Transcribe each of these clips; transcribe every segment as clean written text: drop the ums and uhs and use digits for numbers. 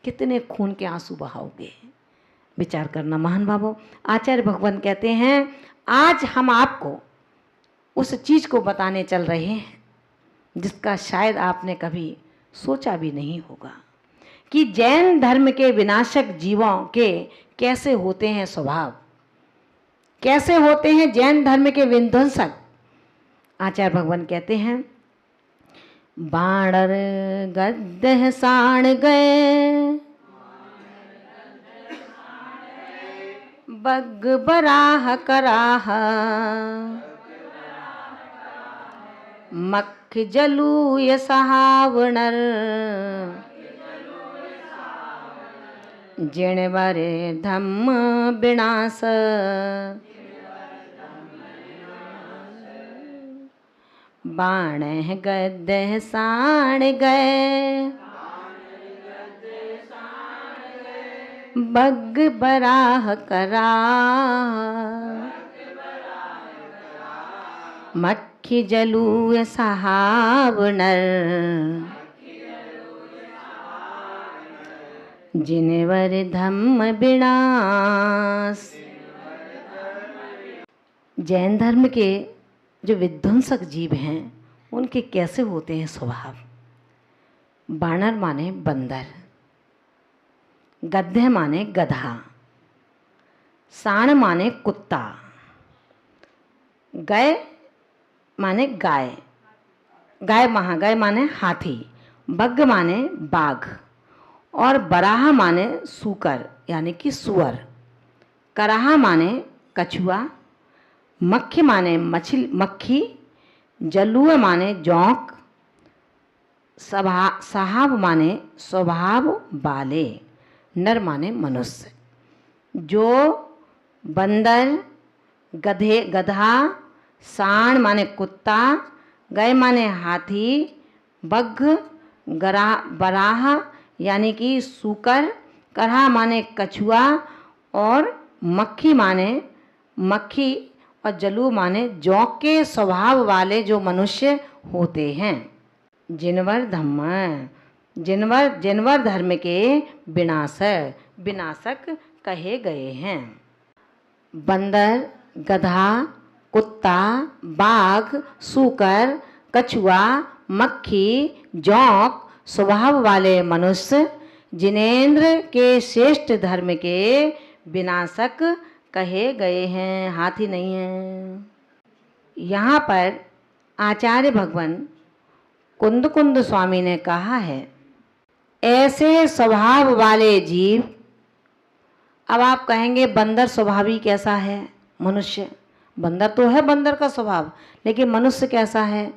कितने खून के आंसू बहाओगे? विचार करना महान भावों। आचार्य भगवान कहते हैं आज हम आपको उस चीज़ को बताने चल रहे हैं जिसका शायद आपने कभी सोचा भी नहीं होगा कि जैन धर्म के विनाशक जीवों के कैसे होते हैं स्वभाव, कैसे होते हैं जैन धर्म के विध्वंसक। आचार्य भगवान कहते हैं बाणर गद्दह साण गए, बग बराह कराह, मख जलूय सहावणर, जिणवर धम्म विनाश, बाण गद्दह साण गए, बग बराह करा, मक्खी जलूय सहावणर, जिनवर धम्म विनाश। जैन धर्म के जो विध्वंसक जीव हैं उनके कैसे होते हैं स्वभाव। बानर माने बंदर, गद्दे माने गधा, साण माने कुत्ता, गय माने गाय, गाय माने हाथी, बग माने बाघ और बराह माने सूकर यानी कि सुअर, कराहा माने कछुआ, मक्खी माने मक्खी, जलुआ माने जोंक, सहाब माने स्वभाव वाले, नर माने मनुष्य। जो बंदर, गधा, साण माने कुत्ता, गय माने हाथी, बग, बराह यानी कि सूकर, करहा माने कछुआ और मक्खी माने मक्खी और जलू माने जोंक के स्वभाव वाले जो मनुष्य होते हैं। जिनवर धम्म, जिनवर धर्म के विनाशक कहे गए हैं। बंदर, गधा, कुत्ता, बाघ, सूकर, कछुआ, मक्खी, जोंक स्वभाव वाले मनुष्य जिनेंद्र के श्रेष्ठ धर्म के विनाशक कहे गए हैं, हाथी नहीं है। यहाँ पर आचार्य भगवान कुंद स्वामी ने कहा है ऐसे स्वभाव वाले जीव। अब आप कहेंगे बंदर स्वभावी कैसा है? मनुष्य, बंदर तो है बंदर का स्वभाव, लेकिन मनुष्य कैसा है?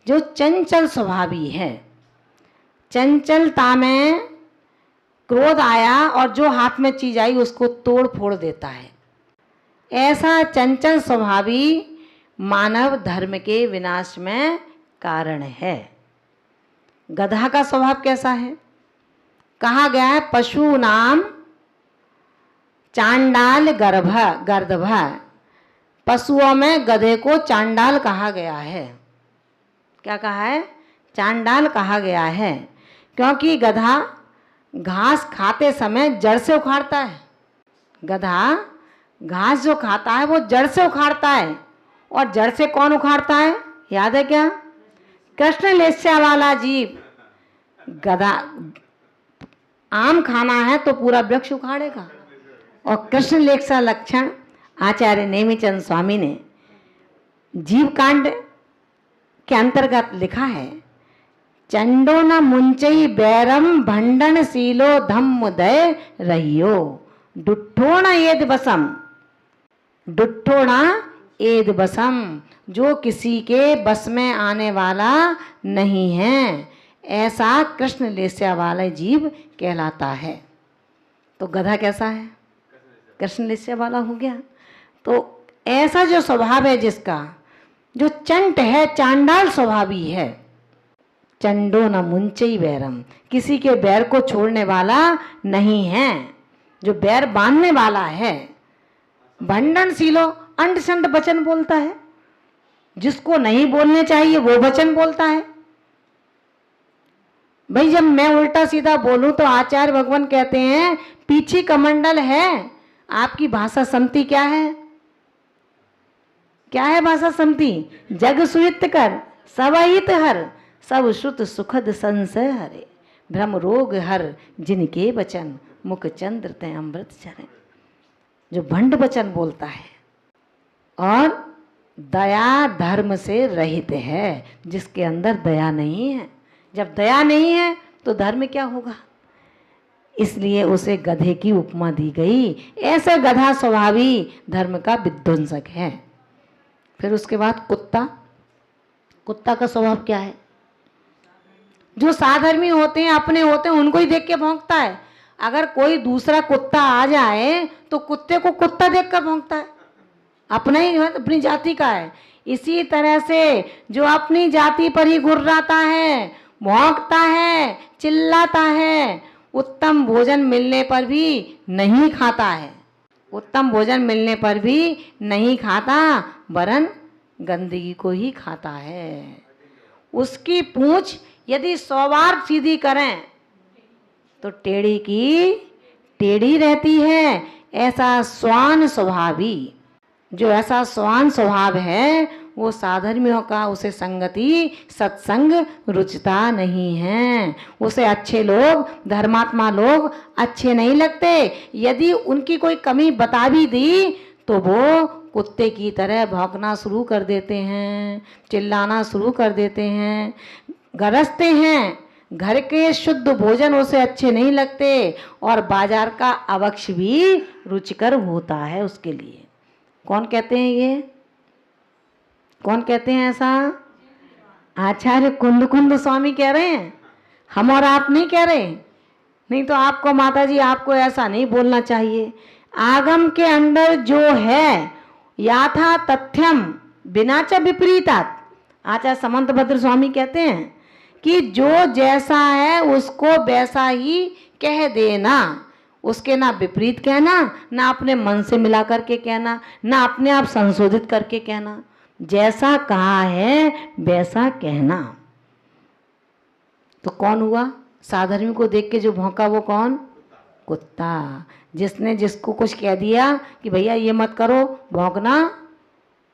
जो चंचल स्वभावी है। चंचलता में क्रोध आया और जो हाथ में चीज आई उसको तोड़ फोड़ देता है। ऐसा चंचल स्वभावी मानव धर्म के विनाश में कारण है। गधा का स्वभाव कैसा है? कहा गया है पशु नाम चांडाल गर्दभ। पशुओं में गधे को चांडाल कहा गया है। क्या कहा है? चांडाल कहा गया है, क्योंकि गधा घास खाते समय जड़ से उखाड़ता है। गधा घास जो खाता है वो जड़ से उखाड़ता है। और जड़ से कौन उखाड़ता है? याद है क्या? कृष्ण लेस्या वाला जीव। गधा आम खाना है तो पूरा वृक्ष उखाड़ेगा। और कृष्ण लेस्या लक्षण आचार्य नेमिचंद स्वामी ने जीव कांड के अंतर्गत लिखा है। चंडो न मुंचई बैरम भंडन सीलो धम्म दय रहियो, डुट्ठोण एद बसम, डुट्ठोण एद बसम, जो किसी के बस में आने वाला नहीं है, ऐसा कृष्ण लेस्या वाला जीव कहलाता है। तो गधा कैसा है? कृष्ण लेस्या वाला हो गया। तो ऐसा जो स्वभाव है जिसका, जो चंट है, चांडाल स्वभावी है। चंडो न मुंचई बैरम, किसी के बैर को छोड़ने वाला नहीं है, जो बैर बांधने वाला है। भंडन सीलो, अंड संड वचन बोलता है, जिसको नहीं बोलने चाहिए वो वचन बोलता है। भाई जब मैं उल्टा सीधा बोलूं तो आचार्य भगवान कहते हैं पीछे कमंडल है, आपकी भाषा सम्मति क्या है? क्या है भाषा सम्मति? जग सुहित कर सब हित हर, सब श्रुत सुखद संशय हरे, भ्रम रोग हर जिनके वचन, मुख चंद्र ते अमृत चरे। जो भंड वचन बोलता है और दया धर्म से रहित है, जिसके अंदर दया नहीं है। जब दया नहीं है तो धर्म क्या होगा? इसलिए उसे गधे की उपमा दी गई। ऐसे गधा स्वभावी धर्म का विध्वंसक है। फिर उसके बाद कुत्ता। कुत्ता का स्वभाव क्या है? जो साधर्मी होते हैं, अपने होते हैं, उनको ही देख के भौंकता है। अगर कोई दूसरा कुत्ता आ जाए तो कुत्ते को कुत्ता देखकर भौंकता है, अपना ही है, अपनी जाति का है। इसी तरह से जो अपनी जाति पर ही गुर्राता है, भौंकता है, चिल्लाता है, उत्तम भोजन मिलने पर भी नहीं खाता है। उत्तम भोजन मिलने पर भी नहीं खाता, वरन गंदगी को ही खाता है। उसकी पूंछ यदि 100 बार सीधी करें तो टेढ़ी की टेढ़ी रहती है। ऐसा स्वान स्वभावी, जो ऐसा स्वान स्वभाव है, वो साधर्मियों का उसे संगति सत्संग रुचता नहीं है। उसे अच्छे लोग, धर्मात्मा लोग अच्छे नहीं लगते। यदि उनकी कोई कमी बता भी दी तो वो कुत्ते की तरह भौंकना शुरू कर देते हैं, चिल्लाना शुरू कर देते हैं, गरजते हैं। घर के शुद्ध भोजन उसे अच्छे नहीं लगते और बाजार का अवक्ष भी रुचिकर होता है उसके लिए। कौन कहते हैं ये? कौन कहते हैं ऐसा? आचार्य कुंद कुंद स्वामी कह रहे हैं, हम और आप नहीं कह रहे। नहीं तो आपको माता जी, आपको ऐसा नहीं बोलना चाहिए। आगम के अंदर जो है याथा तथ्यम बिना च विपरीतात, आचार्य समंतभद्र स्वामी कहते हैं कि जो जैसा है उसको वैसा ही कह देना। उसके ना विपरीत कहना, ना अपने मन से मिला करके कहना, ना अपने आप संशोधित करके कहना। जैसा कहा है वैसा कहना। तो कौन हुआ? साधर्मी को देख के जो भौंका वो कौन? कुत्ता। जिसने जिसको कुछ कह दिया कि भैया ये मत करो, भौंकना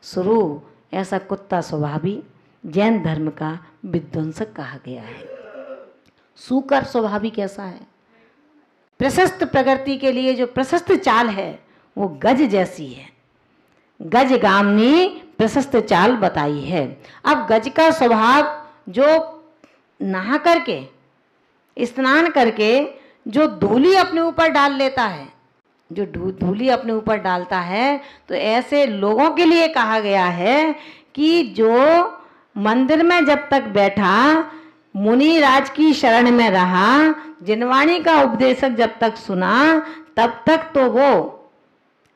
शुरू। ऐसा कुत्ता स्वभावी जैन धर्म का विध्वंसक कहा गया है। सूकर स्वभावी कैसा है? प्रशस्त प्रकृति के लिए जो प्रशस्त चाल है वो गज जैसी है। गज गामनी प्रशस्त चाल बताई है। अब गज का स्वभाव जो नहा करके, स्नान करके जो धूली अपने ऊपर डाल लेता है, जो धूली अपने ऊपर डालता है, तो ऐसे लोगों के लिए कहा गया है कि जो मंदिर में जब तक बैठा, मुनि राज की शरण में रहा, जिनवाणी का उपदेशक जब तक सुना, तब तक तो वो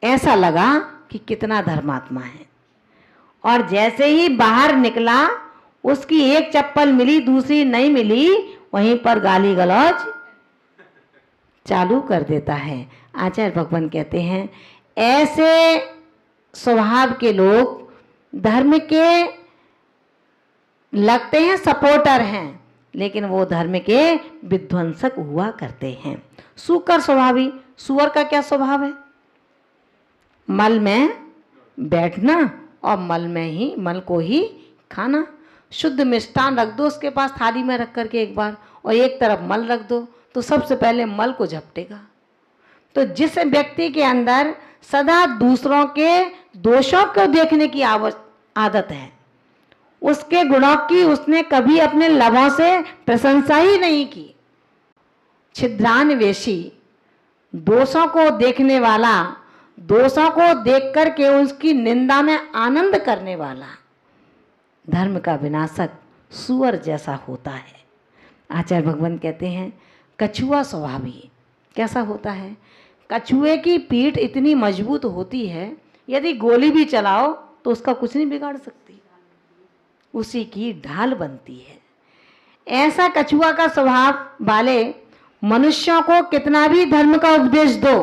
ऐसा लगा कि कितना धर्मात्मा है। और जैसे ही बाहर निकला, उसकी एक चप्पल मिली, दूसरी नहीं मिली, वहीं पर गाली गलौज चालू कर देता है। आचार्य भगवान कहते हैं ऐसे स्वभाव के लोग धर्म के लगते हैं सपोर्टर हैं, लेकिन वो धर्म के विध्वंसक हुआ करते हैं। सूकर स्वभावी। सुअर का क्या स्वभाव है? मल में बैठना और मल को ही खाना। शुद्ध मिष्ठान रख दो उसके पास थाली में रख करके एक बार, और एक तरफ मल रख दो, तो सबसे पहले मल को झपटेगा। तो जिस व्यक्ति के अंदर सदा दूसरों के दोषों को देखने की आदत है, उसके गुणों की उसने कभी अपने लबों से प्रशंसा ही नहीं की। छिद्रान्वेषी, दोषों को देखने वाला, दोषों को देख करके उसकी निंदा में आनंद करने वाला, धर्म का विनाशक सुअर जैसा होता है। आचार्य भगवान कहते हैं कछुआ स्वभावी कैसा होता है? कछुए की पीठ इतनी मजबूत होती है, यदि गोली भी चलाओ तो उसका कुछ नहीं बिगाड़ सकती, उसी की ढाल बनती है। ऐसा कछुआ का स्वभाव वाले मनुष्यों को कितना भी धर्म का उपदेश दो,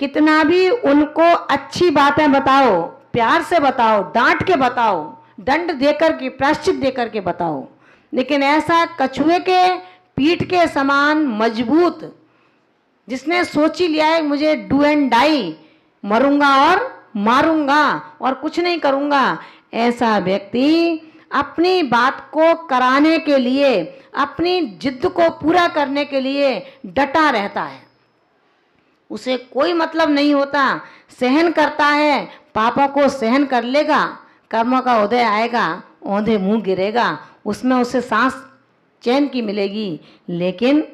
कितना भी उनको अच्छी बातें बताओ, प्यार से बताओ, डांट के बताओ, दंड देकर के, प्रायश्चित देकर के बताओ, लेकिन ऐसा कछुए के पीठ के समान मजबूत, जिसने सोच ही लिया है मुझे डू एंड डाई, मरूंगा और मारूंगा और कुछ नहीं करूंगा, ऐसा व्यक्ति अपनी बात को कराने के लिए, अपनी जिद को पूरा करने के लिए डटा रहता है। उसे कोई मतलब नहीं होता, सहन करता है, पापों को सहन कर लेगा, कर्मों का उदय आएगा, औंधे मुंह गिरेगा, उसमें उसे सांस चैन की मिलेगी, लेकिन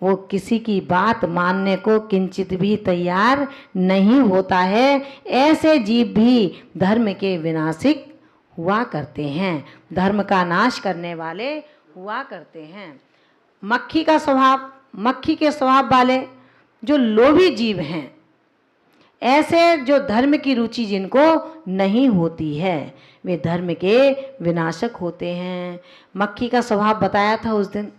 वो किसी की बात मानने को किंचित भी तैयार नहीं होता है। ऐसे जीव भी धर्म के विनाशिक हुआ करते हैं, धर्म का नाश करने वाले हुआ करते हैं। मक्खी के स्वभाव वाले जो लोभी जीव हैं, ऐसे जो धर्म की रुचि जिनको नहीं होती है, वे धर्म के विनाशक होते हैं। मक्खी का स्वभाव बताया था उस दिन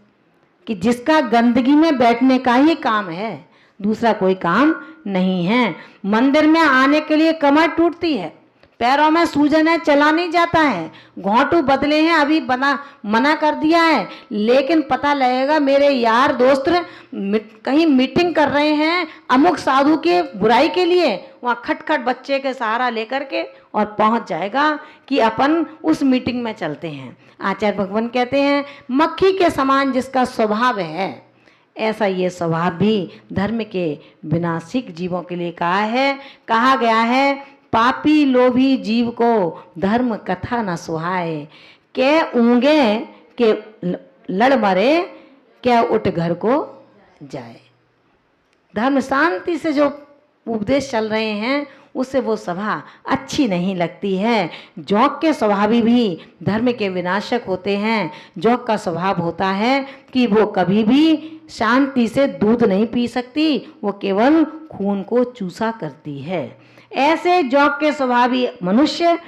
कि जिसका गंदगी में बैठने का ही काम है, दूसरा कोई काम नहीं है। मंदिर में आने के लिए कमर टूटती है, पैरों में सूजन है, चला नहीं जाता है, घोंटू बदले हैं, अभी मना कर दिया है, लेकिन पता लगेगा मेरे यार दोस्त कहीं मीटिंग कर रहे हैं अमुक साधु के बुराई के लिए, वहाँ खटखट बच्चे के सहारा लेकर के और पहुँच जाएगा कि अपन उस मीटिंग में चलते हैं। आचार्य भगवान कहते हैं मक्खी के समान जिसका स्वभाव है, ऐसा ये स्वभाव भी धर्म के विनाशिक जीवों के लिए कहा गया है। पापी लोभी जीव को धर्म कथा न सुहाए, के ऊँगे के लड़ मरे, क्या उठ घर को जाए। धर्म शांति से जो उपदेश चल रहे हैं उससे वो सभा अच्छी नहीं लगती है। जोंक के स्वभावी भी धर्म के विनाशक होते हैं। जोंक का स्वभाव होता है कि वो कभी भी शांति से दूध नहीं पी सकती, वो केवल खून को चूसा करती है। ऐसे जोंक के स्वभावी मनुष्य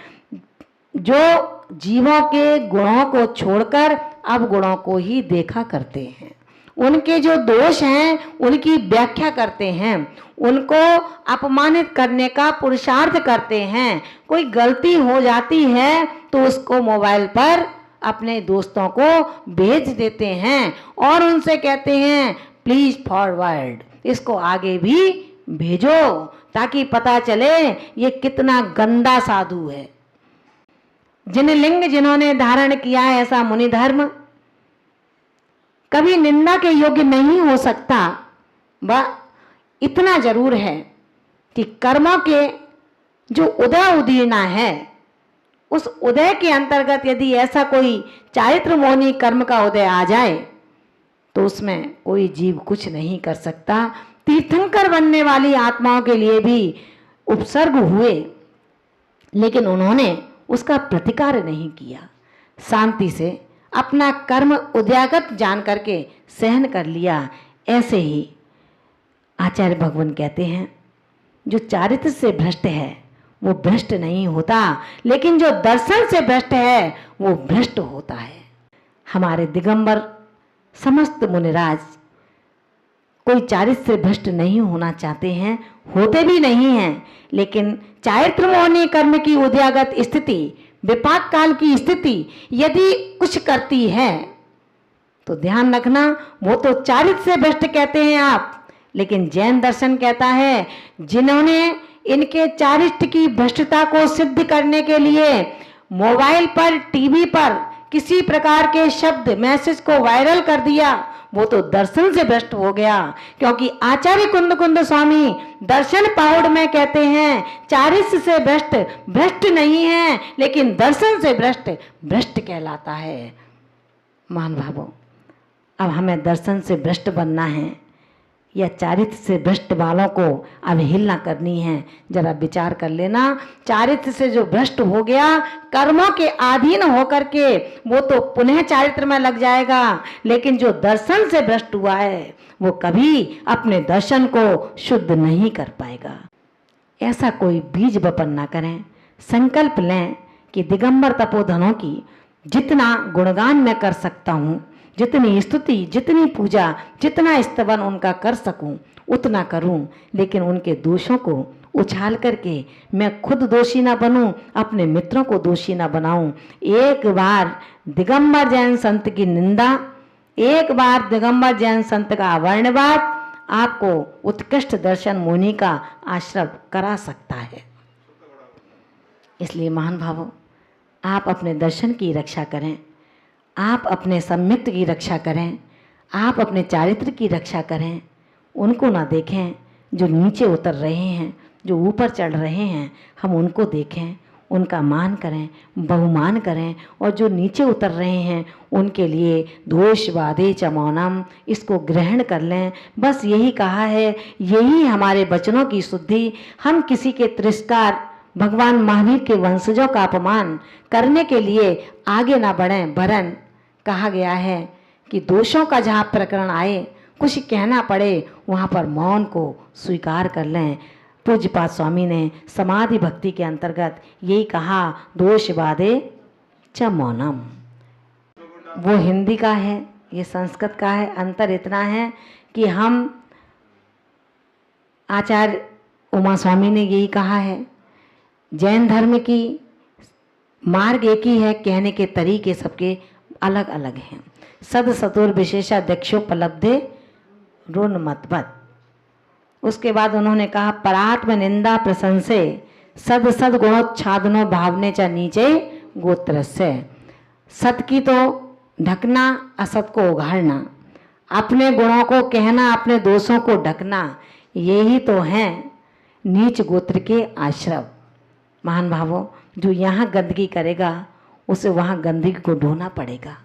जो जीवों के गुणों को छोड़कर अवगुणों को ही देखा करते हैं, उनके जो दोष हैं उनकी व्याख्या करते हैं, उनको अपमानित करने का पुरुषार्थ करते हैं। कोई गलती हो जाती है तो उसको मोबाइल पर अपने दोस्तों को भेज देते हैं और उनसे कहते हैं प्लीज फॉरवर्ड, इसको आगे भी भेजो ताकि पता चले ये कितना गंदा साधु है। जिन लिंग जिन्होंने धारण किया है ऐसा मुनि धर्म कभी निंदा के योग्य नहीं हो सकता। वह इतना जरूर है कि कर्मों के जो उदय उदीर्णा है, उस उदय के अंतर्गत यदि ऐसा कोई चारित्र मोहनी कर्म का उदय आ जाए तो उसमें कोई जीव कुछ नहीं कर सकता। तीर्थंकर बनने वाली आत्माओं के लिए भी उपसर्ग हुए, लेकिन उन्होंने उसका प्रतिकार नहीं किया, शांति से अपना कर्म उद्यागत जान करके सहन कर लिया। ऐसे ही आचार्य भगवान कहते हैं जो चारित्र से भ्रष्ट है वो भ्रष्ट नहीं होता, लेकिन जो दर्शन से भ्रष्ट है वो भ्रष्ट होता है। हमारे दिगंबर समस्त मुनिराज कोई चारित्र से भ्रष्ट नहीं होना चाहते हैं, होते भी नहीं हैं, लेकिन चारित्र मोहनी कर्म की उद्यागत स्थिति, विपाक काल की स्थिति यदि कुछ करती है तो ध्यान रखना वो तो चारित्र से भ्रष्ट कहते हैं आप, लेकिन जैन दर्शन कहता है जिन्होंने इनके चारित्र की भ्रष्टता को सिद्ध करने के लिए मोबाइल पर, टीवी पर किसी प्रकार के शब्द मैसेज को वायरल कर दिया, वो तो दर्शन से भ्रष्ट हो गया। क्योंकि आचार्य कुंद कुंद स्वामी दर्शन पाउड में कहते हैं चारित्र से भ्रष्ट भ्रष्ट नहीं है, लेकिन दर्शन से भ्रष्ट भ्रष्ट कहलाता है। मान भावों, अब हमें दर्शन से भ्रष्ट बनना है या चारित्र से भ्रष्ट वालों को अवहेलना करनी है, जरा विचार कर लेना। चारित्र से जो भ्रष्ट हो गया, कर्मों के अधीन होकर के वो तो पुनः चारित्र में लग जाएगा, लेकिन जो दर्शन से भ्रष्ट हुआ है वो कभी अपने दर्शन को शुद्ध नहीं कर पाएगा। ऐसा कोई बीज वपन ना करें। संकल्प लें कि दिगंबर तपोधनों की जितना गुणगान मैं कर सकता हूँ, जितनी स्तुति, जितनी पूजा, जितना स्तवन उनका कर सकूं उतना करूं, लेकिन उनके दोषों को, उछाल करके मैं खुद दोषी ना बनूं, अपने मित्रों को दोषी ना बनाऊं। एक बार दिगंबर जैन संत की निंदा, एक बार दिगंबर जैन संत का अवर्णवाद आपको उत्कृष्ट दर्शन मुनि का आश्रय करा सकता है। इसलिए महान भावों, आप अपने दर्शन की रक्षा करें, आप अपने सम्यक्त की रक्षा करें, आप अपने चारित्र की रक्षा करें। उनको ना देखें जो नीचे उतर रहे हैं, जो ऊपर चढ़ रहे हैं, हम उनको देखें, उनका मान करें, बहुमान करें। और जो नीचे उतर रहे हैं उनके लिए दोषवादे च मौनम, इसको ग्रहण कर लें। बस यही कहा है, यही हमारे वचनों की शुद्धि। हम किसी के तिरस्कार, भगवान महावीर के वंशजों का अपमान करने के लिए आगे ना बढ़ें, वरन कहा गया है कि दोषों का जहाँ प्रकरण आए, कुछ कहना पड़े, वहाँ पर मौन को स्वीकार कर लें। पूज्यपाद स्वामी ने समाधि भक्ति के अंतर्गत यही कहा, दोषवादे च मौनम। वो हिंदी का है, ये संस्कृत का है। अंतर इतना है कि हम, आचार्य उमा स्वामी ने यही कहा है, जैन धर्म की मार्ग एक ही है, कहने के तरीके सबके अलग अलग हैं। सद सतुर विशेषाध्यक्षोपलब्धे ऋण मतवत। उसके बाद उन्होंने कहा, परात्म निंदा प्रशंसे सद सद गुणोच्छादनो भावने च नीचे गोत्र से। सत की तो ढकना, असत को उघाड़ना, अपने गुणों को कहना, अपने दोषों को ढकना, यही तो हैं नीच गोत्र के आश्रय। महान भावों, जो यहाँ गंदगी करेगा उसे वहाँ गंदगी को ढोना पड़ेगा।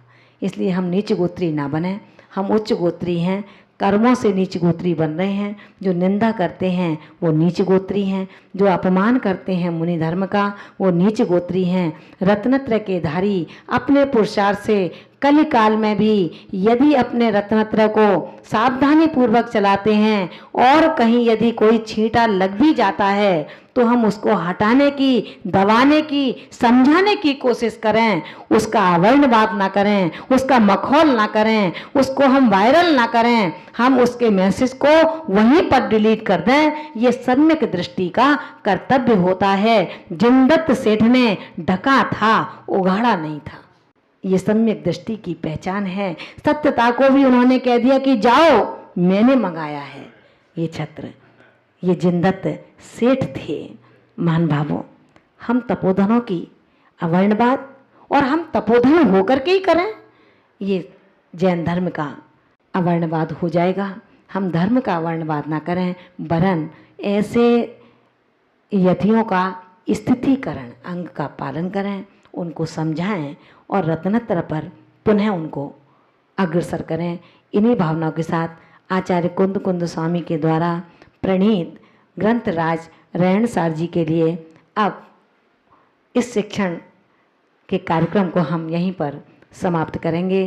इसलिए हम नीच गोत्री ना बने, हम उच्च गोत्री हैं। कर्मों से नीच गोत्री बन रहे हैं। जो निंदा करते हैं वो नीच गोत्री हैं, जो अपमान करते हैं मुनि धर्म का वो नीच गोत्री हैं। रत्नत्र के धारी अपने पुरुषार्थ से कल काल में भी यदि अपने रत्नत्र को सावधानी पूर्वक चलाते हैं और कहीं यदि कोई छींटा लग भी जाता है तो हम उसको हटाने की, दबाने की, समझाने की कोशिश करें। उसका अवर्णवाद ना करें, उसका मखौल ना करें, उसको हम वायरल ना करें, हम उसके मैसेज को वहीं पर डिलीट कर दें। ये सम्यक दृष्टि का कर्तव्य होता है। जिनदत्त सेठ ने ढका था, उघाड़ा नहीं था। ये सम्यक दृष्टि की पहचान है। सत्यता को भी उन्होंने कह दिया कि जाओ, मैंने मंगाया है ये छत्र। ये जिनदत्त सेठ थे। महान भावों, हम तपोधनों की अवर्णवाद, और हम तपोधन होकर के ही करें, ये जैन धर्म का अवर्णवाद हो जाएगा। हम धर्म का अवर्णवाद ना करें, वरन ऐसे यतियों का स्थितिकरण अंग का पालन करें, उनको समझाएं और रत्नत्र पर पुनः उनको अग्रसर करें। इन्हीं भावनाओं के साथ आचार्य कुंद कुंद स्वामी के द्वारा प्रणीत ग्रंथराज रेणसार जी के लिए अब इस शिक्षण के कार्यक्रम को हम यहीं पर समाप्त करेंगे।